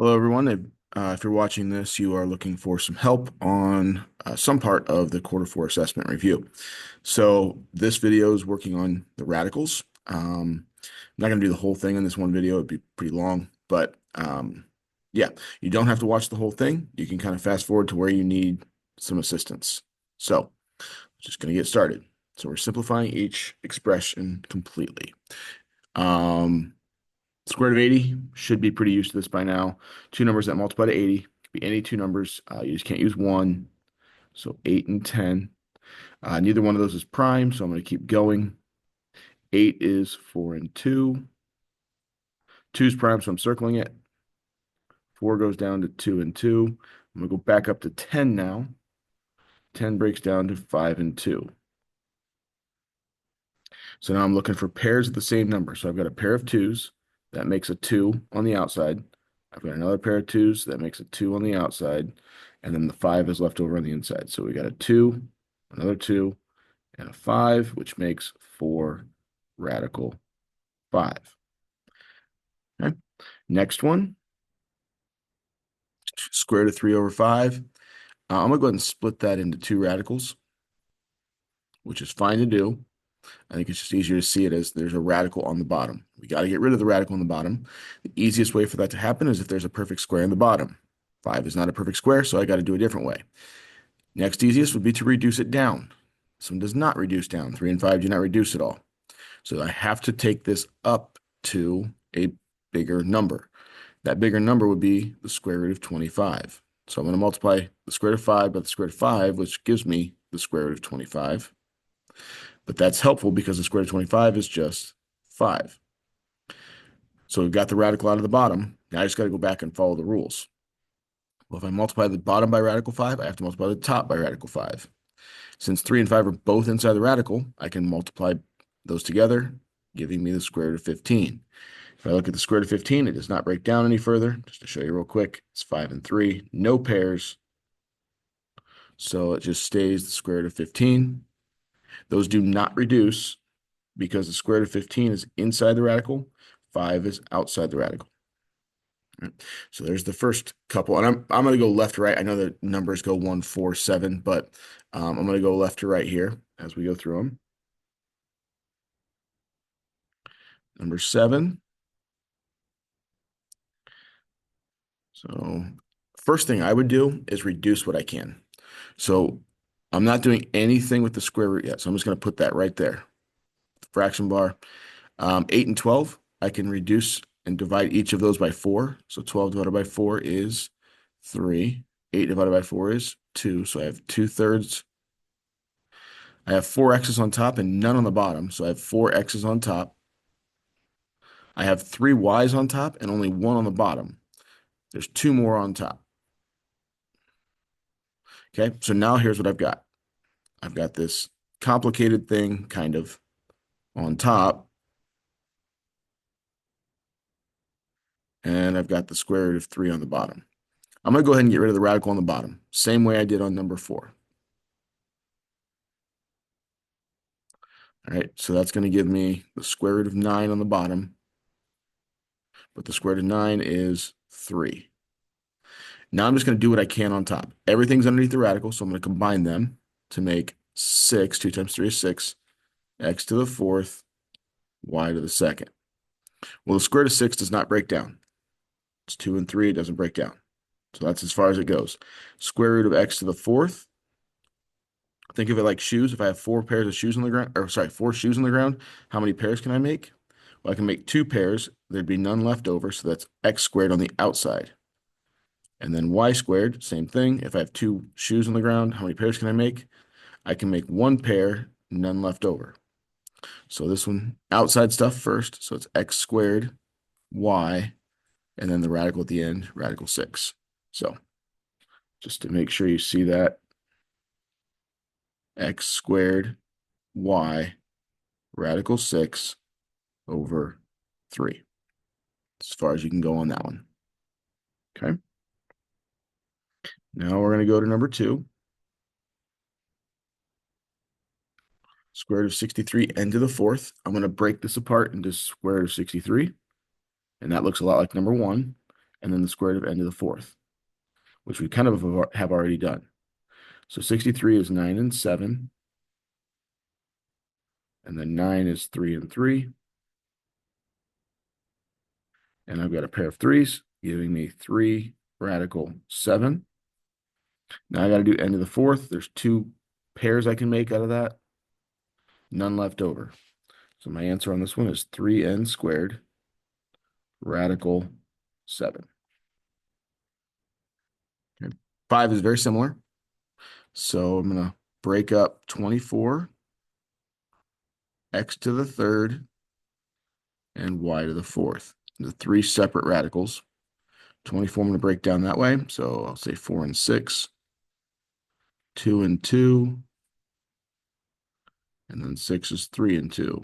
Hello, everyone. If you're watching this, you are looking for some help on some part of the quarter four assessment review. So this video is working on the radicals. I'm not going to do the whole thing in this one video. It'd be pretty long, but yeah, you don't have to watch the whole thing. You can kind of fast forward to where you need some assistance. So just going to get started. So we're simplifying each expression completely. Um, Square root of 80 should be pretty used to this by now. Two numbers that multiply to 80 could be any two numbers. You just can't use one. So 8 and 10. Neither one of those is prime, so I'm going to keep going. 8 is 4 and 2. 2 is prime, so I'm circling it. 4 goes down to 2 and 2. I'm going to go back up to 10 now. 10 breaks down to 5 and 2. So now I'm looking for pairs of the same number. So I've got a pair of 2s. That makes a 2 on the outside. I've got another pair of 2s. That makes a 2 on the outside. And then the 5 is left over on the inside. So we got a 2, another 2, and a 5, which makes 4 radical 5. Okay. Next one, square root of 3 over 5. I'm going to go ahead and split that into two radicals, which is fine to do. I think it's just easier to see it as there's a radical on the bottom. We got to get rid of the radical on the bottom. The easiest way for that to happen is if there's a perfect square in the bottom. 5 is not a perfect square, so I got to do a different way. Next easiest would be to reduce it down. This one does not reduce down. 3 and 5 do not reduce at all. So I have to take this up to a bigger number. That bigger number would be the square root of 25. So I'm going to multiply the square root of 5 by the square root of 5, which gives me the square root of 25. But that's helpful because the square root of 25 is just 5. So we've got the radical out of the bottom. Now I just got to go back and follow the rules. Well, if I multiply the bottom by radical 5, I have to multiply the top by radical 5. Since 3 and 5 are both inside the radical, I can multiply those together, giving me the square root of 15. If I look at the square root of 15, it does not break down any further. Just to show you real quick, it's 5 and 3, no pairs. So it just stays the square root of 15. Those do not reduce because the square root of 15 is inside the radical, 5 is outside the radical. Right. So there's the first couple, and I'm going to go left to right. I know the numbers go 1, 4, 7, but I'm going to go left to right here as we go through them. Number 7. So first thing I would do is reduce what I can. So I'm not doing anything with the square root yet. So I'm just going to put that right there. Fraction bar. 8 and 12, I can reduce and divide each of those by 4. So 12 divided by 4 is 3. 8 divided by 4 is 2. So I have 2/3. I have 4 x's on top and none on the bottom. So I have 4 x's on top. I have 3 y's on top and only 1 on the bottom. There's 2 more on top. Okay, so now here's what I've got. I've got this complicated thing kind of on top. And I've got the square root of 3 on the bottom. I'm going to go ahead and get rid of the radical on the bottom. Same way I did on number 4. All right, so that's going to give me the square root of 9 on the bottom. But the square root of 9 is 3. Now I'm just going to do what I can on top. Everything's underneath the radical, so I'm going to combine them to make 6. 2 times 3 is 6. X to the 4th, y to the 2nd. Well, the square root of 6 does not break down. It's 2 and 3. It doesn't break down. So that's as far as it goes. Square root of x to the 4th. Think of it like shoes. If I have 4 pairs of shoes on the ground, or sorry, 4 shoes on the ground, how many pairs can I make? Well, I can make 2 pairs. There'd be none left over, so that's x squared on the outside. And then y squared, same thing. If I have 2 shoes on the ground, how many pairs can I make? I can make 1 pair, none left over. So this one, outside stuff first. So it's x squared, y, and then the radical at the end, radical 6. So just to make sure you see that, x squared, y, radical 6 over 3. As far as you can go on that one. Okay. Now we're going to go to number 2. Square root of 63 n to the 4th. I'm going to break this apart into square root of 63. And that looks a lot like number 1. and then the square root of n to the fourth, which we kind of have already done. So 63 is 9 and 7, and then 9 is 3 and 3. And I've got a pair of 3's, giving me 3 radical 7. Now I got to do n to the fourth. There's 2 pairs I can make out of that. None left over. So my answer on this one is 3n squared radical 7. Okay. 5 is very similar. So I'm going to break up 24, x to the third, and y to the fourth. The 3 separate radicals. 24 I'm going to break down that way. So I'll say 4 and 6, 2 and 2, and then 6 is 3 and 2.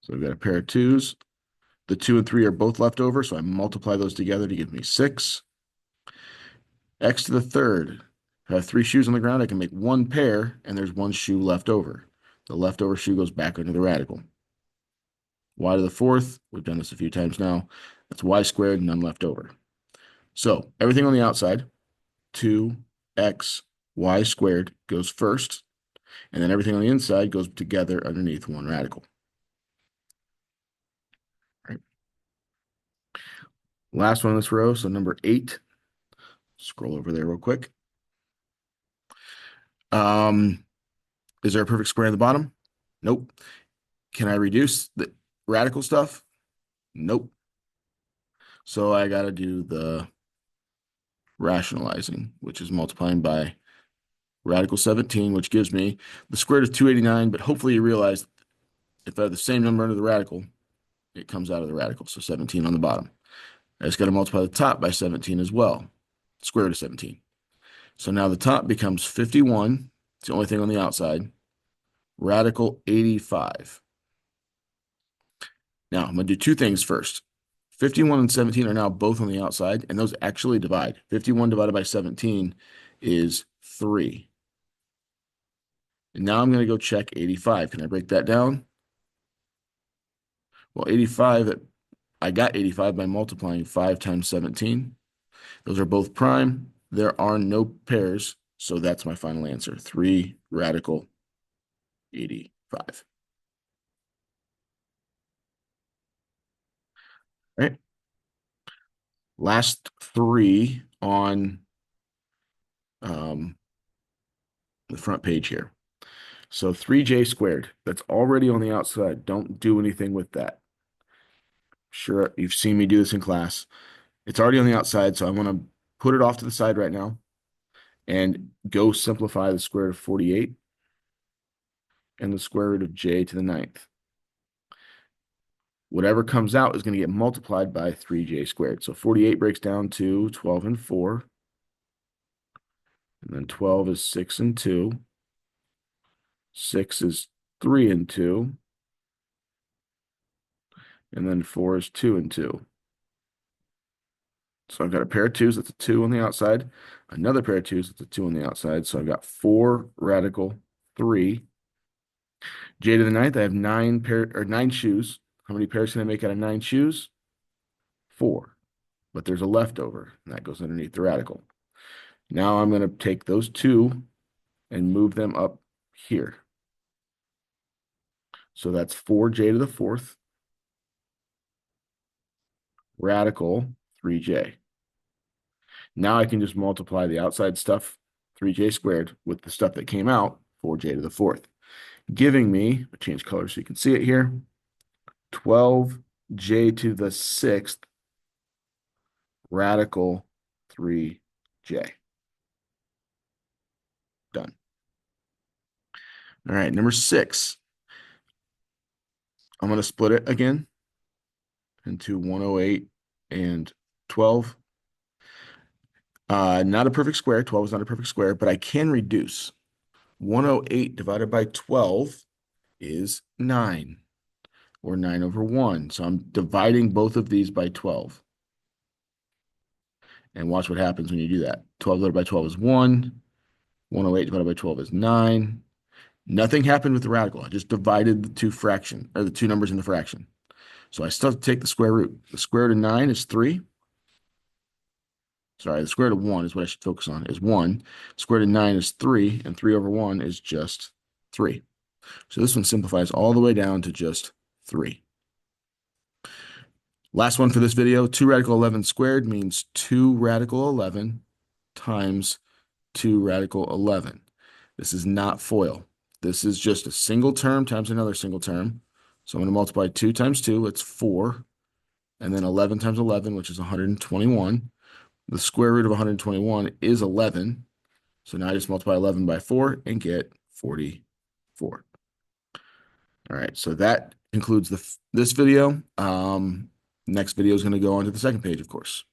So I've got a pair of 2's. The 2 and 3 are both left over, so I multiply those together to give me 6. X to the third. If I have 3 shoes on the ground, I can make 1 pair, and there's 1 shoe left over. The leftover shoe goes back under the radical. Y to the fourth, we've done this a few times now. That's y squared, none left over. So everything on the outside, 2x y squared goes first, and then everything on the inside goes together underneath 1 radical. All right. Last one in this row, so number 8. Scroll over there real quick. Is there a perfect square at the bottom? Nope. Can I reduce the radical stuff? Nope. So I got to do the rationalizing, which is multiplying by radical 17, which gives me the square root of 289, but hopefully you realize if I have the same number under the radical, it comes out of the radical, so 17 on the bottom. I just got to multiply the top by 17 as well, square root of 17. So now the top becomes 51, it's the only thing on the outside, radical 85. Now, I'm going to do 2 things first. 51 and 17 are now both on the outside, and those actually divide. 51 divided by 17 is 3. And now I'm going to go check 85. Can I break that down? Well, 85, I got 85 by multiplying 5 times 17. Those are both prime. There are no pairs, so that's my final answer. 3 radical 85. All right. Last 3 on the front page here. So 3j squared, that's already on the outside. Don't do anything with that. Sure, you've seen me do this in class. It's already on the outside, so I want to put it off to the side right now and go simplify the square root of 48 and the square root of j to the 9th. Whatever comes out is going to get multiplied by 3j squared. So 48 breaks down to 12 and 4. And then 12 is 6 and 2. 6 is 3 and 2. And then 4 is 2 and 2. So I've got a pair of 2's, that's a 2 on the outside. Another pair of 2's, that's a 2 on the outside. So I've got 4 radical 3. J to the 9th, I have 9 shoes. How many pairs can I make out of 9 shoes? 4. But there's a leftover, and that goes underneath the radical. Now I'm going to take those 2 and move them up here. So that's 4j to the 4th radical 3j. Now I can just multiply the outside stuff, 3j squared, with the stuff that came out, 4j to the 4th, giving me, I'll change color so you can see it here, 12j to the 6th radical 3j. Done. All right, number 6. I'm going to split it again into 108 and 12. Not a perfect square. 12 is not a perfect square, but I can reduce. 108 divided by 12 is 9, or 9 over 1. So I'm dividing both of these by 12. And watch what happens when you do that. 12 divided by 12 is 1. 108 divided by 12 is 9. Nothing happened with the radical. I just divided the 2 numbers in the fraction. So I still have to take the square root. The square root of 9 is 3. Sorry, the square root of 1 is what I should focus on, is 1. Square root of 9 is 3, and 3 over 1 is just 3. So this one simplifies all the way down to just 3. Last one for this video, 2 radical 11 squared means 2 radical 11 times 2 radical 11. This is not FOIL. This is just a single term times another single term. So I'm going to multiply 2 times 2, it's 4. And then 11 times 11, which is 121. The square root of 121 is 11. So now I just multiply 11 by 4 and get 44. All right, so that concludes this video. Next video is going to go on to the second page, of course.